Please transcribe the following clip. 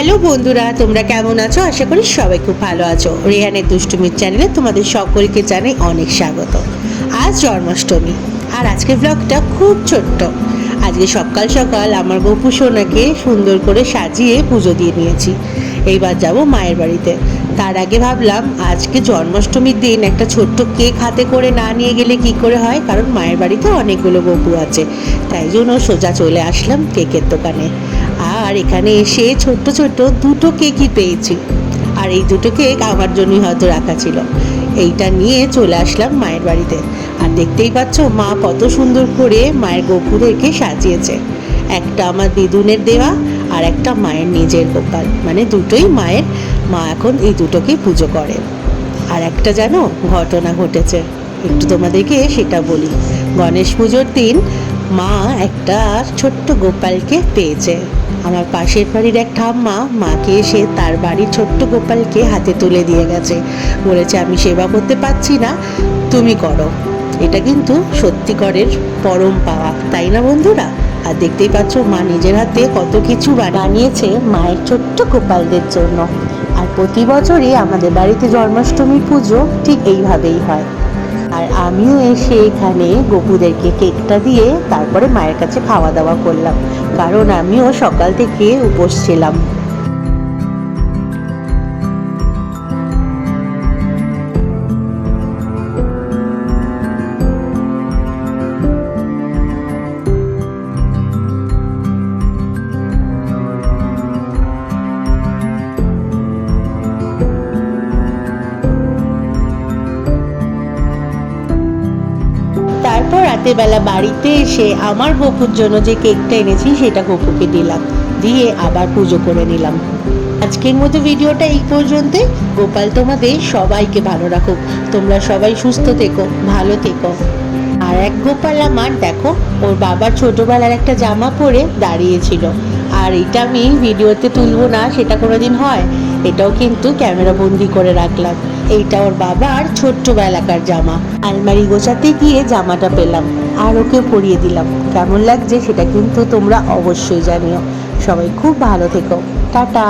Hello বন্ধুরা, তোমরা কেমন আছো? আশা করি সবাই খুব ভালো আছো। রেহানের দুষ্টুমির চ্যানেলে তোমাদের সকলকে জানাই অনেক স্বাগত। আজ জন্মাষ্টমী, আর আজকের ব্লগটা খুব ছোট্ট। আজকে সকাল সকাল আমার গপু সোনাকে সুন্দর করে সাজিয়ে পুজো দিয়ে নিয়েছি। এইবার যাব মায়ের বাড়িতে। তার আগে ভাবলাম আজকে জন্মাষ্টমীর দিন একটা ছোট্ট কেক হাতে করে না নিয়ে গেলে কি করে হয়, কারণ মায়ের বাড়িতে অনেকগুলো গপু আছে। তাই জন্য সোজা চলে আসলাম কেকের দোকানে। আর এখানে এসে ছোট্ট ছোট্ট দুটো কেকই পেয়েছি, আর এই দুটো কেক আমার জন্যই হয়তো রাখা ছিল। এইটা নিয়ে চলে আসলাম মায়ের বাড়িতে। আর দেখতেই পাচ্ছ মা কত সুন্দর করে মায়ের গপুদেরকে সাজিয়েছে। একটা আমার দিদুনের দেওয়া আর একটা মায়ের নিজের গোপাল, মানে দুটোই মায়ের। মা এখন এই দুটোকে পুজো করে। আর একটা জানো ঘটনা ঘটেছে, একটু তোমাদেরকে সেটা বলি। গণেশ পুজোর দিন মা একটা ছোট্ট গোপালকে পেয়েছে। আমার পাশের বাড়ির এক ঠাম্মা মাকে এসে তার বাড়ির ছোট্ট গোপালকে হাতে তুলে দিয়ে গেছে, বলেছে আমি সেবা করতে পারছি না, তুমি করো। এটা কিন্তু সত্যিকারের পরম পাওয়া, তাই না বন্ধুরা? আর দেখতেই পাচ্ছ মা নিজের হাতে কত কিছু বানিয়েছে মায়ের ছোট্ট গোপালদের জন্য। আর প্রতি বছরই আমাদের বাড়িতে জন্মাষ্টমী পুজো ঠিক এইভাবেই হয়। আর আমিও এসে এখানে গপুদেরকে কেকটা দিয়ে তারপরে মায়ের কাছে খাওয়া দাওয়া করলাম, কারণ আমিও সকাল থেকে উপোস ছিলাম। তারপর রাতের বেলা বাড়িতে এসে আমার গপুর জন্য যে কেকটা এনেছি সেটা গপুকে দিলাম, দিয়ে আবার পুজো করে নিলাম। আজকের মতো ভিডিওটা এই পর্যন্তই। গোপাল তোমাদের সবাইকে ভালো রাখুক, তোমরা সবাই সুস্থ থেকো, ভালো থেকো। আর এক গোপাল আমার দেখো, ওর বাবার ছোটবেলার একটা জামা পরে দাঁড়িয়েছিল, আর এটা আমি ভিডিওতে তুলবো না সেটা কোনোদিন হয়, এটাও কিন্তু ক্যামেরা বন্দি করে রাখলাম। এইটা ওর বাবার ছোট্টবেলাকার জামা। আলমারি গোছাতে গিয়ে জামাটা পেলাম আর ওকে পরিয়ে দিলাম। কেমন লাগছে সেটা কিন্তু তোমরা অবশ্যই জানিও। সবাই খুব ভালো থেকো, টাটা।